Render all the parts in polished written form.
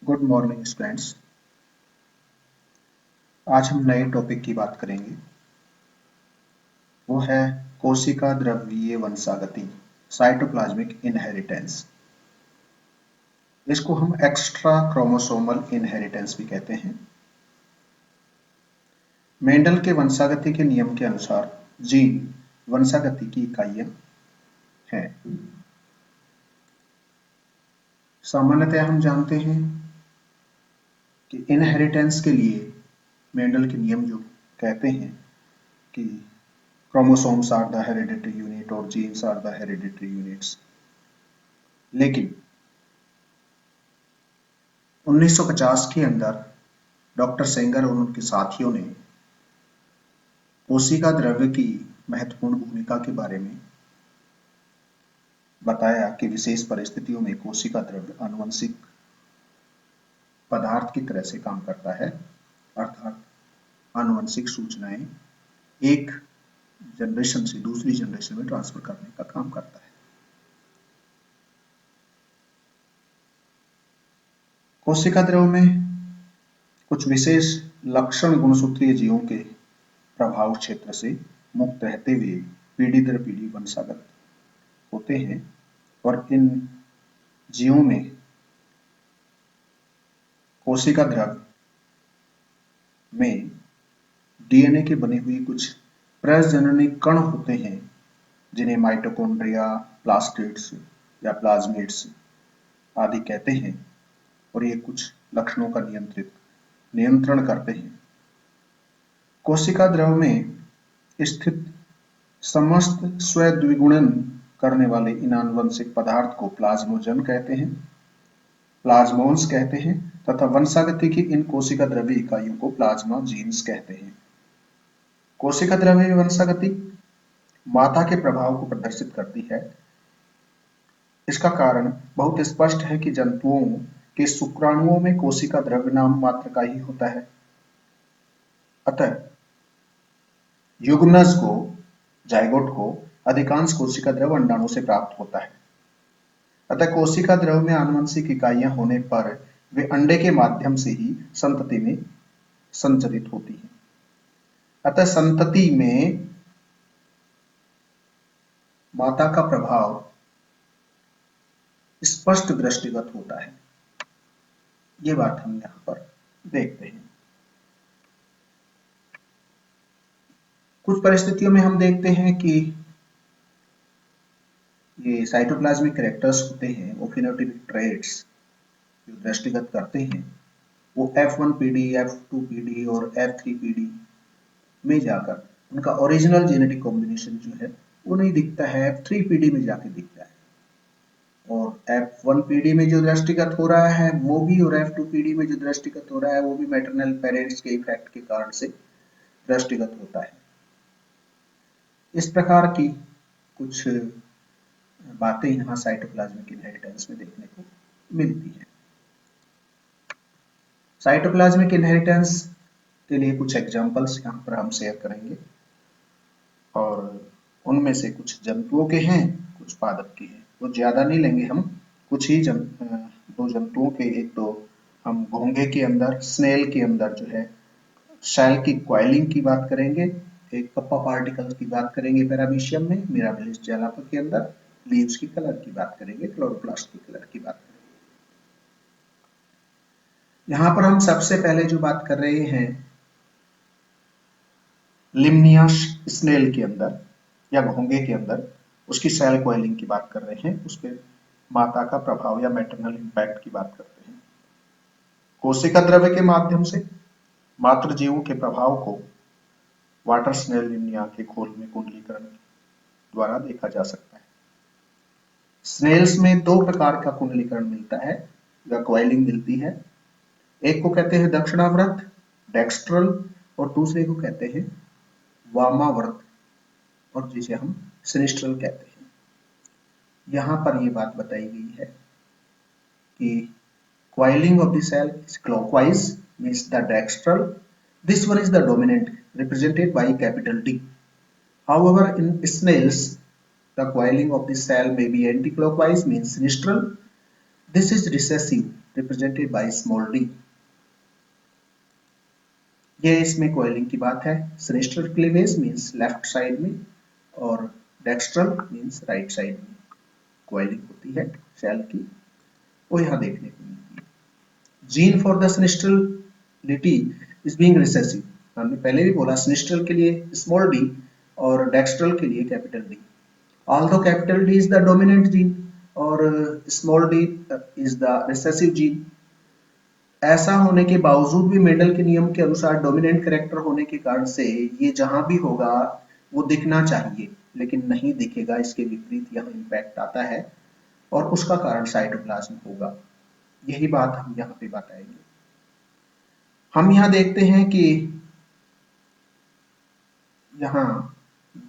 Good morning students. आज हम नए टॉपिक की बात करेंगे। वो है कोशिका द्रव्यीय वंशागति, साइटोप्लाज्मिक इनहेरिटेंस। इसको हम एक्स्ट्रा क्रोमोसोमल इनहेरिटेंस भी कहते हैं। मेंडल के वंशागति के नियम के अनुसार जीन वंशागति की इकाइयां हैं। सामान्यतः हम जानते हैं कि इनहेरिटेंस के लिए मेंडल के नियम जो कहते हैं कि chromosomes are the hereditary unit और genes are the hereditary units। लेकिन 1950 के अंदर डॉक्टर सेंगर और उनके साथियों ने कोशिका द्रव्य की महत्वपूर्ण भूमिका के बारे में बताया कि विशेष परिस्थितियों में कोशिका द्रव्य आनुवंशिक पदार्थ की तरह से काम करता है, अर्थात आनुवंशिक सूचनाएं एक जनरेशन से दूसरी जनरेशन में ट्रांसफर करने का काम करता है। कोशिका द्रव्य में कुछ विशेष लक्षण गुणसूत्रीय जीवों के प्रभाव क्षेत्र से मुक्त रहते हुए पीढ़ी दर पीढ़ी वंशागत होते हैं और इन जीवों में कोशिका द्रव्य में डीएनए के बने हुए कुछ प्रजननी कण होते हैं जिन्हें माइटोकॉन्ड्रिया, प्लास्टिड्स या प्लाज्मिड्स आदि कहते हैं और ये कुछ लक्षणों का नियंत्रण करते हैं। कोशिका द्रव्य में स्थित समस्त स्वद्विगुणन करने वाले इन आनुवंशिक पदार्थ को प्लाज्मोजन कहते हैं, प्लाज्मोन्स कहते हैं तथा वंशागति की इन कोशिका द्रव्य इकाइयों को प्लाज्मा जीन्स कहते हैं। कोशिका द्रव्य वंशागति माता के प्रभाव को प्रदर्शित करती है। इसका कारण बहुत स्पष्ट है कि जंतुओं के शुक्राणुओं में कोशिका द्रव्य नाम मात्र का ही होता है। अतः युग्मनज को, जाइगोट को अधिकांश कोशिका द्रव्य अंडाणु से प्राप्त होता है। अतः कोशिका द्रव्य में आनुवंशिक इकाइयां होने पर वे अंडे के माध्यम से ही संतति में संचरित होती हैं। अतः संतति में माता का प्रभाव स्पष्ट दृष्टिगत होता है। ये बात हम यहां पर देखते हैं। कुछ परिस्थितियों में हम देखते हैं कि ये साइटोप्लाज्मिक कैरेक्टर्स होते हैं, वो फिनोटाइपिक ट्रेट्स जो दृष्टिगत करते हैं, वो F1PD, F2PD और F3PD में जाकर उनका ओरिजिनल जेनेटिक कॉम्बिनेशन जो है वो नहीं दिखता है, F3PD में जाके दिखता है। और F1PD में जो दृष्टिगत हो रहा है वो भी, और F2PD में जो दृष्टिगत हो रहा है वो भी मैटरनल पेरेंट्स के इफेक्ट के कारण से दृष्टिगत होता है। इस प्रकार की कुछ बातें यहाँ साइटोप्लाज्मिक इनहेरिटेंस में देखने को मिलती हैं। साइटोप्लाज्मिक इनहेरिटेंस के लिए कुछ एग्जांपल्स यहाँ पर हम शेयर करेंगे और उनमें से कुछ जंतुओं के हैं, कुछ पादप के हैं। तो ज्यादा नहीं लेंगे हम, कुछ ही दो जंतुओं के। एक तो हम घोंघे के अंदर, स्नेल के अंदर जो है सेल की क्वाइलिंग की बात करेंगे, एक कप्पा पार्टिकल की बात करेंगे पैरामीशियम में, मिराबिलिस जैलापा के अंदर लीव्स की कलर की बात करेंगे, क्लोरोप्लास्ट की कलर की बात करेंगे। यहां पर हम सबसे पहले जो बात कर रहे हैं लिम्निया स्नेल के अंदर या घोंघे के अंदर, उसकी सेल क्वाइलिंग की बात कर रहे हैं, उस पर माता का प्रभाव या मैटरनल इंपैक्ट की बात करते हैं। कोशिका द्रव्य के माध्यम से मातृ जीवों के प्रभाव को वाटर स्नेल लिम्निया के खोल में कुंडलीकरण द्वारा देखा जा सकता है। स्नेल्स में दो प्रकार का कुंडलीकरण मिलता है या क्वाइलिंग मिलती है। एक को कहते हैं दक्षिणावर्त, डेक्स्ट्रल, और दूसरे को कहते हैं वामावर्त और जिसे हम सिनिस्ट्रल कहते हैं। यहां पर यह बात बताई गई है कि coiling of the cell is clockwise, means the dextral. This one is the dominant, represented by capital D. However, in snails, the coiling of the cell may be anti-clockwise, means sinistral. This is recessive, represented by small D. ये इसमें coiling की बात है। Sinistral cleavage means left side में और dextral means right side में coiling होती है सेल की, वो यहाँ देखने को मिलती है। Gene for the sinistrality is being recessive. हमने पहले भी बोला सिनिस्ट्रल के लिए स्मॉल डी और डेक्स्ट्रल के लिए capital D. Although capital D is the dominant gene और small D is the recessive gene, ऐसा होने के बावजूद भी मेंडल के नियम के अनुसार डोमिनेंट कैरेक्टर होने के कारण से ये जहां भी होगा वो दिखना चाहिए, लेकिन नहीं दिखेगा। इसके विपरीत यहाँ इम्पैक्ट आता है और उसका कारण साइटोप्लाज्म होगा। यही बात हम यहाँ पे बताएंगे। हम यहाँ देखते हैं कि यहाँ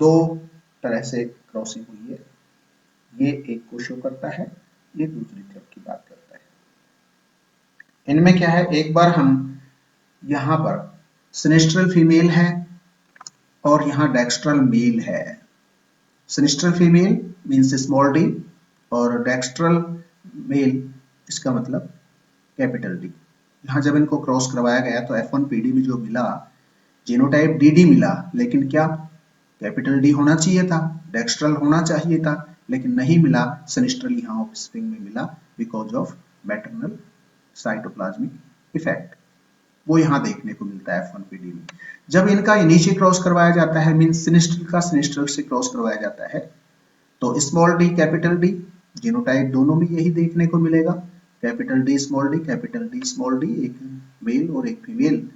दो तरह से क्रॉसिंग हुई है। ये एक को शो करता है, ये दूसरी तरफ की बात करता है। इनमें क्या है, एक बार हम यहाँ पर सिनिस्ट्रल फीमेल है और यहाँ डेक्स्ट्रल मेल है। Sinistral female means small D और डेक्स्ट्रल मेल इसका मतलब कैपिटल डी। यहाँ जब इनको क्रॉस करवाया गया तो F1PD में जो मिला जीनोटाइप DD मिला, लेकिन क्या कैपिटल डी होना चाहिए था, डेक्स्ट्रल होना चाहिए था, लेकिन नहीं मिला। सिनिस्ट्रल यहाँ ऑफस्प्रिंग में मिला because of maternal cytoplasmic effect, वो यहाँ देखने को मिलता है F1PD में। जब इनका नीचे क्रॉस करवाया जाता है मींस सिनिस्ट्रल का सिनिस्ट्रल से क्रॉस करवाया जाता है तो small D capital D genotype दोनों में यही देखने को मिलेगा, capital D small D, capital D small D, एक मेल और एक फीमेल।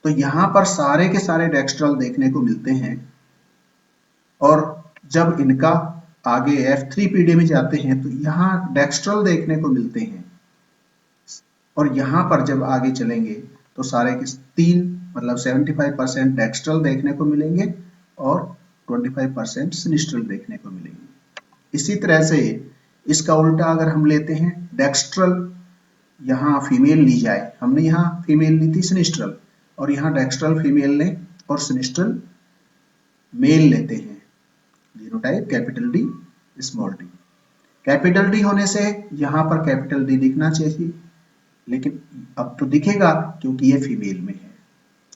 तो यहाँ पर सारे के सारे डेक्स्ट्रल देखने को मिलते हैं और जब इनका आगे F3PD में जाते हैं तो यहाँ डेक्स्ट्रल देखने को मिलते हैं और यहाँ पर जब आगे चलेंगे तो सारे के तीन मतलब 75% डेक्स्ट्रल देखने को मिलेंगे और 25% सिनिस्ट्रल देखने को मिलेंगे। इसी तरह से इसका उल्टा अगर हम लेते हैं डेक्स्ट्रल यहाँ फीमेल ली जाए, हमने यहाँ फीमेल ली थी सिनिस्ट्रल और यहाँ डेक्स्ट्रल फीमेल लें और सिनिस्ट्रल मेल लेते हैं, genotype capital D small D. Capital D होने से यहाँ पर कैपिटल डी दिखना चाहिए, लेकिन अब तो दिखेगा क्योंकि ये फीमेल में है।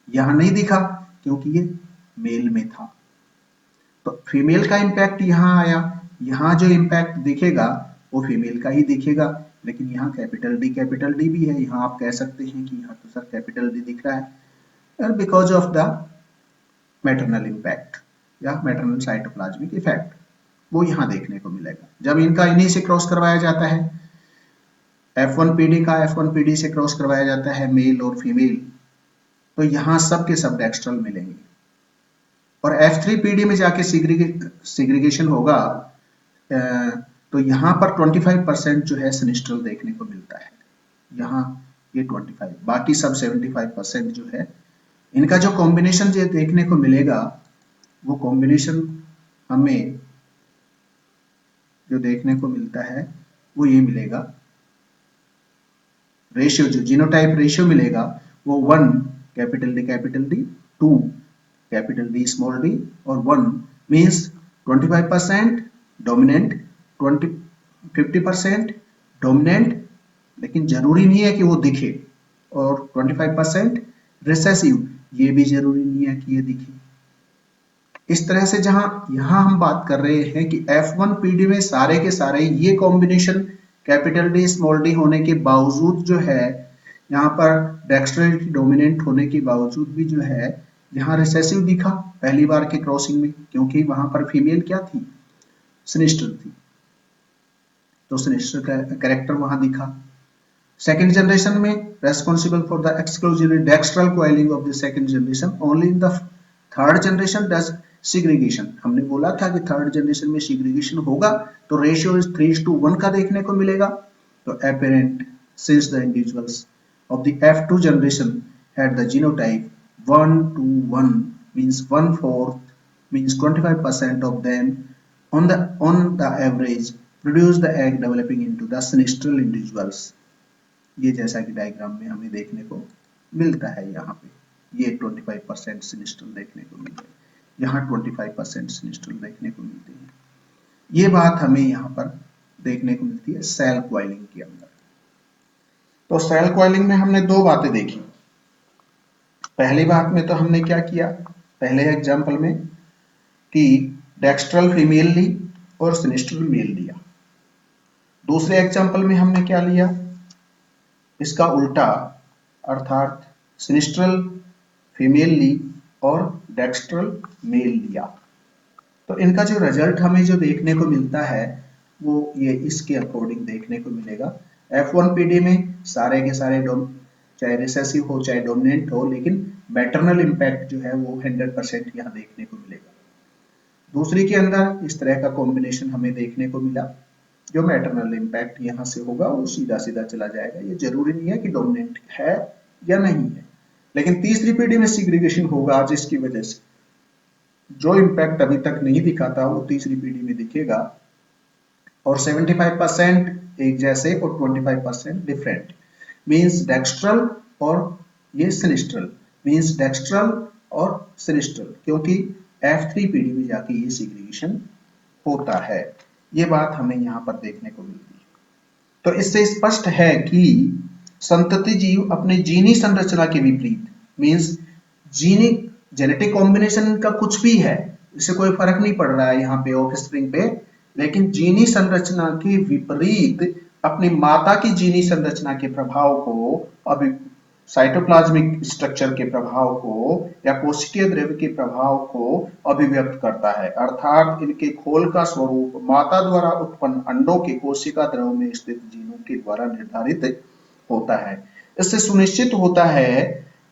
यहाँ नहीं दिखा क्योंकि ये मेल में था, तो फीमेल का इम्पैक्ट यहाँ आया। यहाँ जो इम्पैक्ट दिखेगा वो फीमेल का ही दिखेगा, लेकिन यहाँ कैपिटल डी भी है। यहाँ आप कह सकते हैं कि यहाँ तो सर कैपिटल डी दिख रहा है because of the maternal impact या मैटरनल साइटोप्लाज्मिक इफेक्ट, वो यहाँ देखने को मिलेगा। जब इनका इन्हीं से क्रॉस करवाया जाता है, F1PD का F1PD से क्रॉस करवाया जाता है मेल और फीमेल, तो यहाँ सब के सब डेक्स्ट्रल मिलेंगे और F3PD में जाके सिग्रीगेशन होगा तो यहाँ पर 25% जो है सिनिस्ट्रल देखने को मिलता है। यहाँ ये 25, बाकी सब 75% जो है इनका जो कॉम्बिनेशन जो देखने को मिलेगा वो कॉम्बिनेशन हमें जो देखने को मिलता है वो ये मिलेगा। रेशियो जो जीनोटाइप रेशियो मिलेगा वो 1 capital D 2 capital D small D और 1 मीन्स 25% डोमिनेंट 50% डोमिनेंट, लेकिन जरूरी नहीं है कि वो दिखे, और 25% रिसेसिव, ये भी जरूरी नहीं है कि ये दिखे। इस तरह से जहां यहां हम बात कर रहे हैं कि F1PD में सारे के सारे ये combination capital D small D होने के बावजूद जो है यहाँ पर डेक्स्ट्रलिटी डोमिनेंट होने के बावजूद भी जो है यहाँ रिसेसिव दिखा पहली बार के क्रॉसिंग में, क्योंकि वहां पर फीमेल क्या थी, सिनिस्ट्रल थी, तो सिनिस्ट्रल कैरेक्टर वहां दिखा। सेकेंड जनरेशन में responsible for the exclusively dextral coiling of the second generation, only in the third generation does segregation. हमने बोला था कि थर्ड जनरेशन में सिग्रीगेशन होगा तो रेशियो इज 3:1 का देखने को मिलेगा। तो apparent since the individuals of the F2 generation had the genotype 1:1 means 1/4 means 25% of them on the average produce the egg developing into the sinistral individuals। ये जैसा कि डायग्राम में हमें देखने को मिलता है, यहाँ पे ये 25% सिनिस्ट्रल देखने को मिलते हैं, यहाँ 25% सिनिस्ट्रल देखने को मिलते हैं। ये बात हमें यहाँ पर देखने को मिलती है सेल कॉइलिंग के अंदर। तो सेल कॉइलिंग में हमने दो बातें देखी। पहली बात में तो हमने क्या किया, पहले एग्जाम्पल में कि डेक्स्ट्रल फीमेल ली और सिनिस्ट्रल मेल लिया। दूसरे एग्जाम्पल में हमने क्या लिया, इसका उल्टा, अर्थात सिनिस्ट्रल फीमेल ली और डेक्स्ट्रल मेल लिया। तो इनका जो रिजल्ट हमें जो देखने को मिलता है वो ये इसके अकॉर्डिंग देखने को मिलेगा। F1PD में सारे के सारे चाहे रिसेसिव हो चाहे डोमिनेंट हो, लेकिन मैटरनल इम्पैक्ट जो है वो 100% यहाँ देखने को मिलेगा। दूसरी के अंदर इस तरह का कॉम्बिनेशन हमें देखने को मिला, जो मैटरनल इम्पैक्ट यहाँ से होगा वो सीधा सीधा चला जाएगा। ये जरूरी नहीं है कि डोमिनेंट है या नहीं है, लेकिन तीसरी पीढ़ी में सिग्रीगेशन होगा, जिसकी वजह से जो इम्पैक्ट अभी तक नहीं दिखा था वो तीसरी पीढ़ी में दिखेगा। और 75% एक जैसे और 25% डिफरेंट, मींस डेक्स्ट्रल और ये सिनिस्ट्रल, मींस डेक्स्ट्रल और सिनिस्ट्रल, क्योंकि F3 पीढ़ी में जाके ये सिग्रीगेशन होता है। ये बात हमें यहाँ पर देखने को मिलती है। तो इससे स्पष्ट है कि संतति जीव अपने जीनी संरचना के विपरीत, मींस जीनिक जेनेटिक कॉम्बिनेशन का कुछ भी है, इससे कोई फर्क नहीं पड़ रहा है यहाँ पे ऑफस्प्रिंग पे, लेकिन जीनी संरचना के विपरीत अपनी माता की जीनी संरचना के प्रभाव को, अभी साइटोप्लाज्मिक स्ट्रक्चर के प्रभाव को या कोशिकीय द्रव्य के प्रभाव को अभिव्यक्त करता है। अर्थात इनके खोल का स्वरूप माता द्वारा उत्पन्न अंडों के कोशिका द्रव्य में स्थित जीनों के द्वारा निर्धारित होता है। इससे सुनिश्चित होता है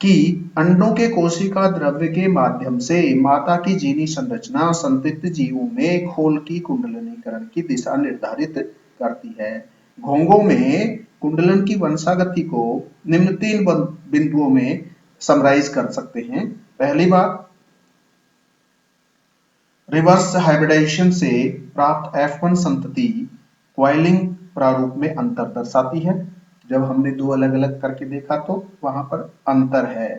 कि अंडों के कोशिका द्रव्य के माध्यम से माता की जीनी संरचना संतति जीवों में खोल की कुंडलनीकरण की दिशा निर्धारित करती है। घोंघों में कुंडलन की वंशागति को निम्न 3 बिंदुओं में समराइज कर सकते हैं। पहली बात, रिवर्स हाइब्रिडाइजेशन से प्राप्त F1 संतति क्वाइलिंग प्रारूप में अंतर दर्शाती है। जब हमने दो अलग अलग करके देखा तो वहां पर अंतर है।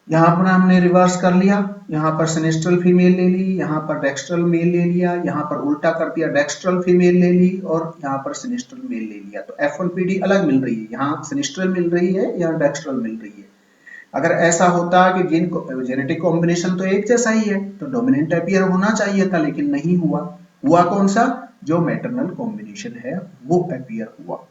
यहाँ पर हमने रिवर्स कर लिया, यहाँ पर सिनिस्ट्रल फीमेल ले ली, यहाँ पर डेक्स्ट्रल मेल ले लिया, यहाँ पर उल्टा कर दिया, डेक्स्ट्रल फीमेल ले ली और यहाँ पर सिनिस्ट्रल मेल ले लिया। तो F1PD अलग मिल रही है, यहाँ सिनिस्ट्रल मिल रही है, यहाँ डेक्स्ट्रल मिल रही है। अगर ऐसा होता कि जेनेटिक कॉम्बिनेशन तो एक जैसा ही है तो डोमिनेंट अपीयर होना चाहिए था, लेकिन नहीं हुआ। हुआ कौन सा, जो मैटरनल कॉम्बिनेशन है वो अपीयर हुआ।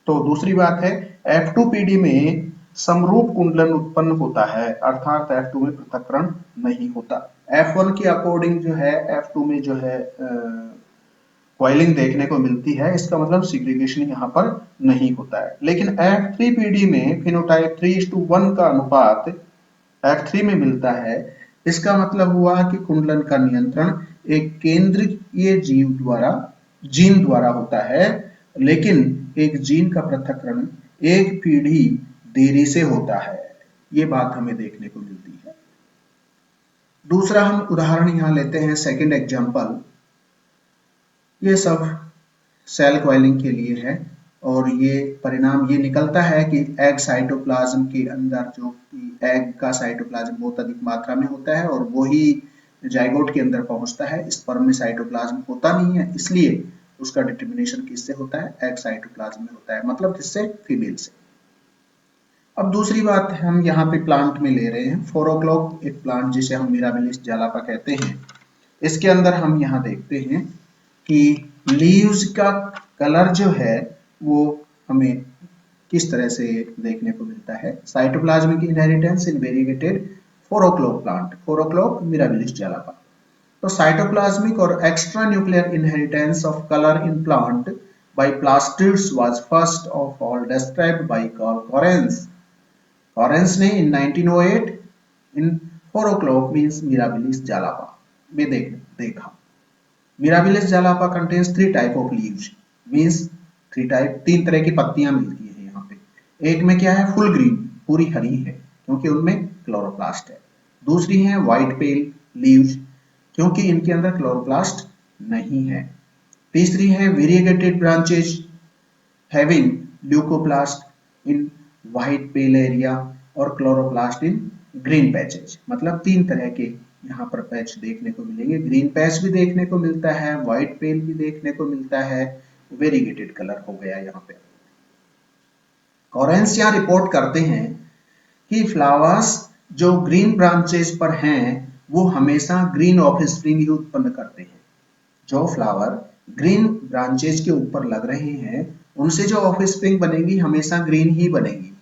तो दूसरी बात है, F2PD में समरूप कुंडलन उत्पन्न होता है, अर्थात F2 में पृथक्करण नहीं होता। F1 के अकॉर्डिंग जो है F2 में जो है कॉइलिंग देखने को मिलती है, इसका मतलब सिग्रीगेशन यहाँ पर नहीं होता है। लेकिन F3PD में फिनोटाइप 3:1 का अनुपात F3 में मिलता है। इसका मतलब हुआ कि कुंडलन का नियंत्रण एक केंद्रीय जीन द्वारा होता है, लेकिन एक जीन का पृथक्करण एक पीढ़ी देरी से होता है। ये बात हमें देखने को मिलती है। दूसरा हम उदाहरण यहाँ लेते हैं, सेकंड एग्जांपल। ये सब सेल कॉइलिंग के लिए है और ये परिणाम ये निकलता है कि एग साइटोप्लाज्म के अंदर, जो कि एग का साइटोप्लाज्म बहुत अधिक मात्रा में होता है और वही जाइगोट के अंदर पहुंचता है। स्पर्म में साइटोप्लाज्म होता नहीं है, इसलिए उसका डिटर्मिनेशन किससे होता है, एग साइटोप्लाज्म में होता है, मतलब किससे, फीमेल से। अब दूसरी बात हम यहाँ पे प्लांट में ले रहे हैं, 4 o'clock एक प्लांट जिसे हम मिराबिलिस जालापा कहते हैं। इसके अंदर हम यहाँ देखते हैं कि लीव्स का कलर जो है वो हमें किस तरह से देखने को मिलता है। Cytoplasmic inheritance in variegated 4 o'clock plant, 4 o'clock Mirabilis jalapa. तो साइटोप्लाज्मिक और extra nuclear inheritance of colour in plant by plastids was first of all described by Carl Correns. Correns ने in 1908 in 4 o'clock means Mirabilis jalapa में देखा। Mirabilis jalapa contains 3 type of leaves, means 3 type, 3 तरह की पत्तियां मिलती है यहाँ पे। एक में क्या है, फुल ग्रीन, पूरी हरी है क्योंकि उनमें क्लोरोप्लास्ट है। दूसरी है व्हाइट पेल लीव्स, क्योंकि इनके अंदर क्लोरोप्लास्ट नहीं है। तीसरी है variegated branches having leucoplast in white pale area और क्लोरोप्लास्ट इन ग्रीन पैचेज। मतलब 3 तरह के यहाँ पर पैच देखने को मिलेंगे। ग्रीन पैच भी देखने को मिलता है, व्हाइट पेल भी देखने को मिलता है, वेरिएगेटेड कलर हो गया यहाँ पे। कॉरेंस यहाँ रिपोर्ट करते हैं कि फ्लावर्स जो ग्रीन ब्रांचेस पर हैं वो हमेशा ग्रीन ऑफस्प्रिंग ही उत्पन्न करते हैं। जो फ्लावर ग्रीन ब्रांचेस के ऊपर लग रहे हैं उनसे जो ऑफस्प्रिंग बनेगी हमेशा ग्रीन ही बनेगी।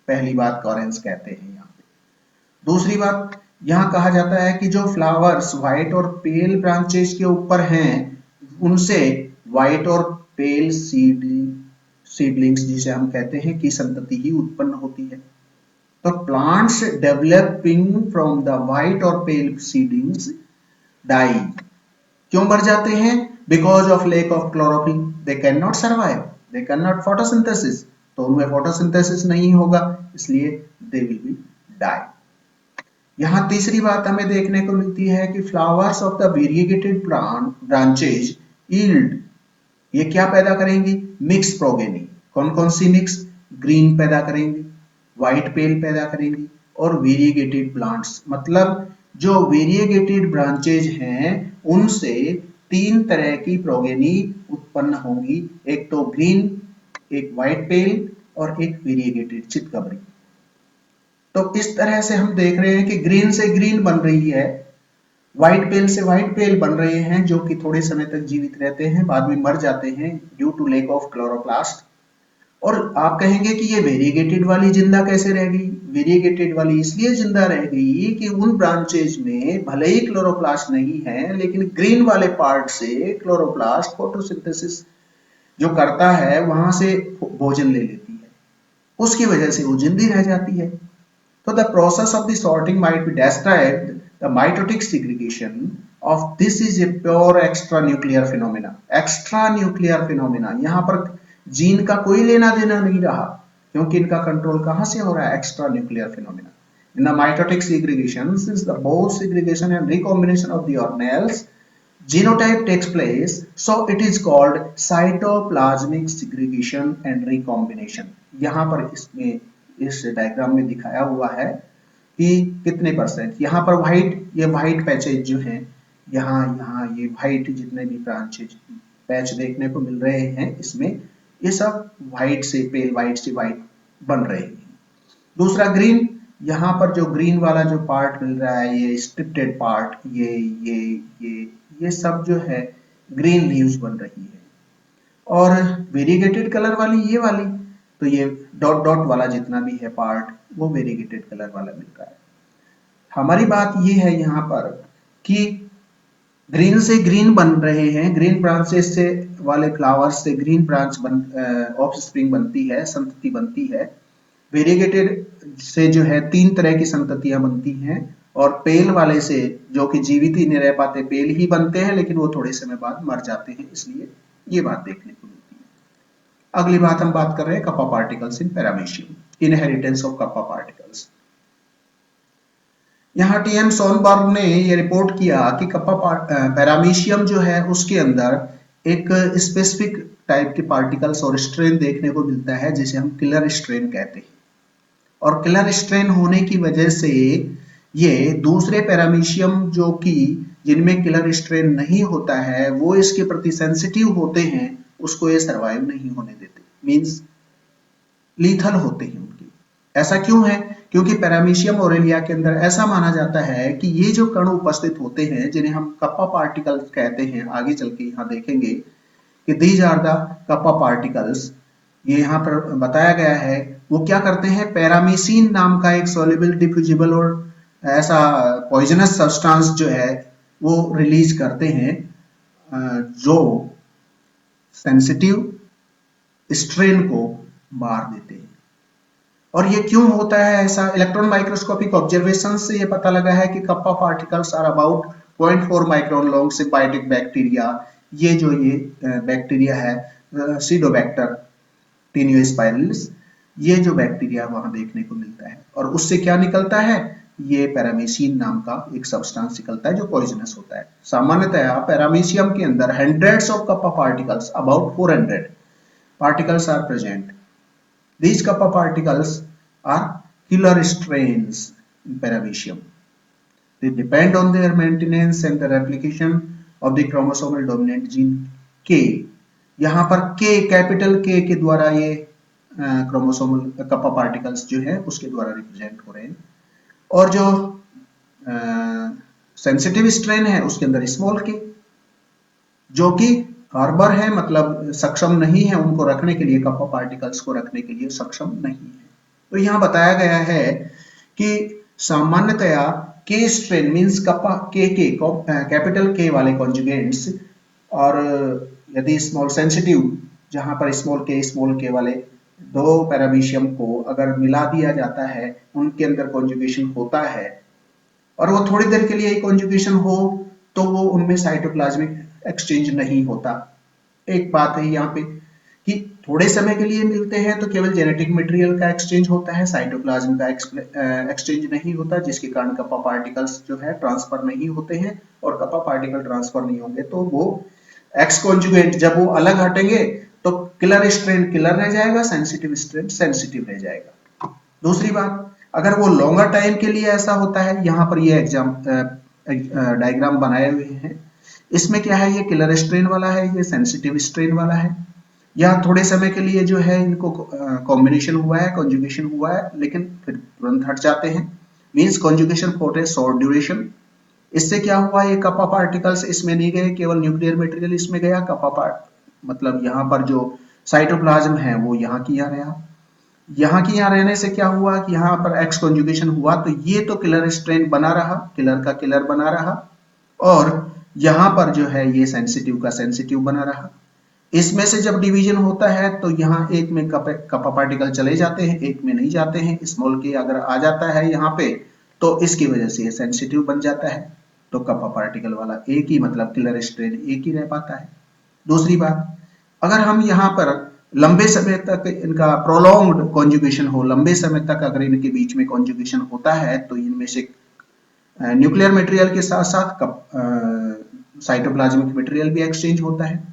पहली बात कॉरेंस कहते हैं यहाँ पे। दूसरी बात यहाँ कहा जाता है कि जो फ्लावर्स व्हाइट और पेल ब्रांचेस के ऊपर हैं उनसे व्हाइट और पेल सीडलिंग्स जिसे हम कहते हैं की संतति ही उत्पन्न होती है। तो plants developing from the white और पेल सीडलिंग्स डाई। क्यों मर जाते हैं? Because of lake of chlorophyll. They can not survive, they can not photosynthesis. तो उनमें फोटोसिंथेसिस नहीं होगा, इसलिए दे विल बी डाई। यहाँ तीसरी बात हमें देखने को मिलती है कि flowers of the variegated plant branches yield, ये क्या पैदा करेंगी? Mix progeny. कौन कौन सी मिक्स? ग्रीन पैदा करेंगी, व्हाइट पेल पैदा करेंगी और वेरिएगेटेड प्लांट्स। मतलब जो वेरिएगेटेड ब्रांचेज हैं उनसे 3 तरह की प्रोगेनी उत्पन्न होंगी, एक तो ग्रीन, एक व्हाइट पेल और एक वेरिएगेटेड चितकबरी। तो इस तरह से हम देख रहे हैं कि ग्रीन से ग्रीन बन रही है, व्हाइट पेल से व्हाइट पेल बन रहे हैं जो कि थोड़े समय तक जीवित रहते हैं, बाद में मर जाते हैं due to lack of chloroplast. और आप कहेंगे कि ये वेरिएगेटेड वाली जिंदा कैसे रह गई? वेरिएगेटेड वाली इसलिए जिंदा रह गई कि उन ब्रांचेज में भले ही क्लोरोप्लास्ट नहीं है लेकिन ग्रीन वाले पार्ट से क्लोरोप्लास्ट फोटोसिंथेसिस जो करता है वहां से भोजन ले लेती है, उसकी वजह से वो जिंदी रह जाती है। तो the process of the sorting might be described the mitotic segregation of this is a pure extranuclear phenomena। extranuclear phenomena, यहाँ पर जीन का कोई लेना देना नहीं रहा क्योंकि इनका कंट्रोल कहां से हो रहा है? extranuclear phenomena। In the mitotic segregation, since the both segregation and recombination of the organelles genotype takes place, so it is called cytoplasmic segregation and recombination। यहाँ पर इसमें इस डायग्राम में दिखाया हुआ है कि कितने परसेंट, यहाँ पर ये व्हाइट पैचेज जो हैं, यहाँ ये व्हाइट जितने भी ब्रांचेज पैच देखने को मिल रहे हैं इसमें, ये सब व्हाइट से पेल व्हाइट से व्हाइट बन रहे हैं। दूसरा ग्रीन, यहाँ पर जो ग्रीन वाला जो पार्ट मिल रहा है, ये स्ट्रिप्टेड पार्ट, ये सब जो है ग्रीन लीव्स बन रही है। और वेरिएगेटेड कलर वाली ये वाली, तो ये डॉट डॉट वाला जितना भी है पार्ट वो वेरिएगेटेड कलर वाला मिल रहा है। हमारी बात ये है यहाँ पर कि ग्रीन से ग्रीन बन रहे हैं, ग्रीन ब्रांचेस से वाले फ्लावर्स से ग्रीन ब्रांच ऑफस्प्रिंग बनती है, संतति बनती है। वेरिएगेटेड से जो है 3 तरह की संततियां बनती हैं और पेल वाले से जो कि जीवित ही नहीं रह पाते, पेल ही बनते हैं लेकिन वो थोड़े समय बाद मर जाते हैं, इसलिए ये बात देखने को मिलती है। अगली बात हम बात कर रहे हैं kappa particles in paramecium, inheritance of kappa particles. यहाँ टीएम सोनबर्ग ने ये रिपोर्ट किया कि कप्पा पैरामीशियम जो है उसके अंदर एक स्पेसिफिक टाइप के पार्टिकल्स और स्ट्रेन देखने को मिलता है जिसे हम किलर स्ट्रेन कहते हैं। और किलर स्ट्रेन होने की वजह से ये दूसरे पैरामीशियम जो कि जिनमें किलर स्ट्रेन नहीं होता है वो इसके प्रति सेंसिटिव होते हैं, उसको ये सर्वाइव नहीं होने देते, मींस लीथल होते हैं उनकी। ऐसा क्यों है? क्योंकि पैरामीशियम ओरेलिया के अंदर ऐसा माना जाता है कि ये जो कण उपस्थित होते हैं जिन्हें हम कप्पा पार्टिकल्स कहते हैं, आगे चल के यहाँ देखेंगे कि these are the kappa particles, ये यहाँ पर बताया गया है। वो क्या करते हैं? पैरामीसिन नाम का एक सॉल्युबल डिफ्यूजिबल और ऐसा पॉइजनस सब्सटेंस जो है वो रिलीज करते हैं जो सेंसिटिव स्ट्रेन को मार देते हैं। और ये क्यों होता है ऐसा? इलेक्ट्रॉन माइक्रोस्कोपिक ऑब्जर्वेशन से ये पता लगा है कि kappa particles are about 0.4 micron long symbiotic bacteria. ये जो बैक्टीरिया है सीडोबैक्टर टेनियोस्पाइरलिस, ये जो बैक्टीरिया वहां देखने को मिलता है और उससे क्या निकलता है? ये पैरामीसिन नाम का एक सब्सटेंस निकलता है जो पॉइजनस होता है। सामान्यतः पैरामीशियम के अंदर hundreds of kappa particles, about 400 particles are present. These kappa particles are killer strains in paramecium. They depend on their maintenance and the replication of the chromosomal dominant gene K. यहाँ पर K, capital K के द्वारा ये chromosomal कपा particles जो है उसके द्वारा represent हो रहे हैं। और जो सेंसिटिव स्ट्रेन है उसके अंदर स्मॉल के, जो कि हार्बर है, मतलब सक्षम नहीं है उनको रखने के लिए, कपा पार्टिकल्स को रखने के लिए सक्षम नहीं है। तो यहाँ बताया गया है कि सामान्यतया के स्ट्रेन मींस कपा के कैपिटल के वाले कॉन्जुगेंट्स, और यदि स्मॉल सेंसिटिव जहां पर स्मॉल के वाले दो पैरामीशियम को अगर मिला दिया जाता है, उनके अंदर कॉन्जुगेशन होता है और वो थोड़ी देर के लिए ही कॉन्जुगेशन हो, तो वो उनमें साइटोप्लाज्मिक एक्सचेंज नहीं होता। एक बात है यहाँ पे कि थोड़े समय के लिए मिलते हैं तो केवल जेनेटिक मटेरियल का एक्सचेंज होता है, साइटोप्लाज्म का एक्सचेंज नहीं होता, जिसके कारण कपा पार्टिकल्स जो है ट्रांसफर नहीं होते हैं। और कपा पार्टिकल ट्रांसफर नहीं होंगे तो वो एक्स कॉन्जुगेट जब वो अलग हटेंगे तो किलर स्ट्रेन किलर रह जाएगा, सेंसिटिव स्ट्रेन सेंसिटिव रह जाएगा। दूसरी बात, अगर वो लॉन्गर टाइम के लिए ऐसा होता है, यहाँ पर ये डायग्राम बनाए हुए हैं, इसमें क्या है, ये किलर स्ट्रेन वाला है, ये सेंसिटिव स्ट्रेन वाला है। यहाँ थोड़े समय के लिए जो है इनको कॉम्बिनेशन हुआ है, कॉन्जुगेशन हुआ है, लेकिन फिर तुरंत हट जाते हैं, means conjugation for a short duration. इससे क्या हुआ, ये कपा पार्टिकल्स इसमें नहीं गए, केवल न्यूक्लियर मटेरियल इसमें गया। कपा पार्ट मतलब यहाँ पर जो साइटोप्लाज्म है वो यहाँ की यहाँ रहा। यहाँ की यहाँ रहने से क्या हुआ कि यहाँ पर एक्स कॉन्जुगेशन हुआ, तो ये तो किलर स्ट्रेन बना रहा, किलर का किलर बना रहा, और यहाँ पर जो है ये सेंसिटिव का सेंसिटिव बना रहा। इसमें से जब डिवीजन होता है तो यहाँ एक में कपा पार्टिकल चले जाते हैं, एक में नहीं जाते हैं। स्मॉल के अगर आ जाता है यहाँ पे तो इसकी वजह से ये सेंसिटिव बन जाता है, तो कपा पार्टिकल वाला एक ही, मतलब किलर स्ट्रेन एक ही रह पाता है। दूसरी बात, अगर हम यहाँ पर लंबे समय तक इनका प्रोलॉन्ग्ड कॉन्जुगेशन हो, लंबे समय तक अगर इनके बीच में कॉन्जुगेशन होता है, तो इनमें से न्यूक्लियर मटेरियल के साथ साथ साइटोप्लाज्मिक मटेरियल भी एक्सचेंज होता है।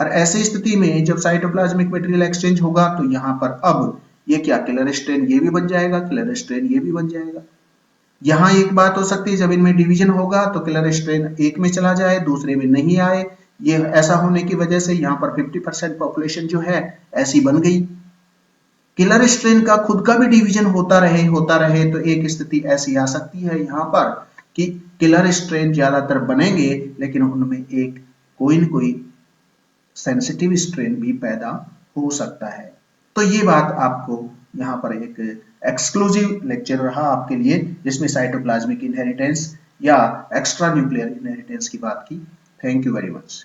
और ऐसी स्थिति में जब साइटोप्लाज्मिक मटेरियल एक्सचेंज होगा तो यहाँ पर अब ये क्या, किलर स्ट्रेन ये भी बन जाएगा, किलर स्ट्रेन ये भी बन जाएगा। यहाँ एक बात हो सकती है, जब इनमें डिवीजन होगा तो किलर स्ट्रेन एक में चला जाए, दूसरे में नहीं आए। ये ऐसा होने की वजह से यहाँ पर 50% पॉपुलेशन जो है ऐसी बन गई। किलर स्ट्रेन का खुद का भी डिवीजन होता रहे तो एक स्थिति ऐसी आ सकती है यहाँ पर कि किलर स्ट्रेन ज्यादातर बनेंगे, लेकिन उनमें एक कोई न कोई सेंसिटिव स्ट्रेन भी पैदा हो सकता है। तो ये बात आपको यहाँ पर एक एक्सक्लूसिव लेक्चर रहा आपके लिए, जिसमें साइटोप्लाज्मिक इनहेरिटेंस या एक्स्ट्रा न्यूक्लियर इनहेरिटेंस की बात की। Thank you very much.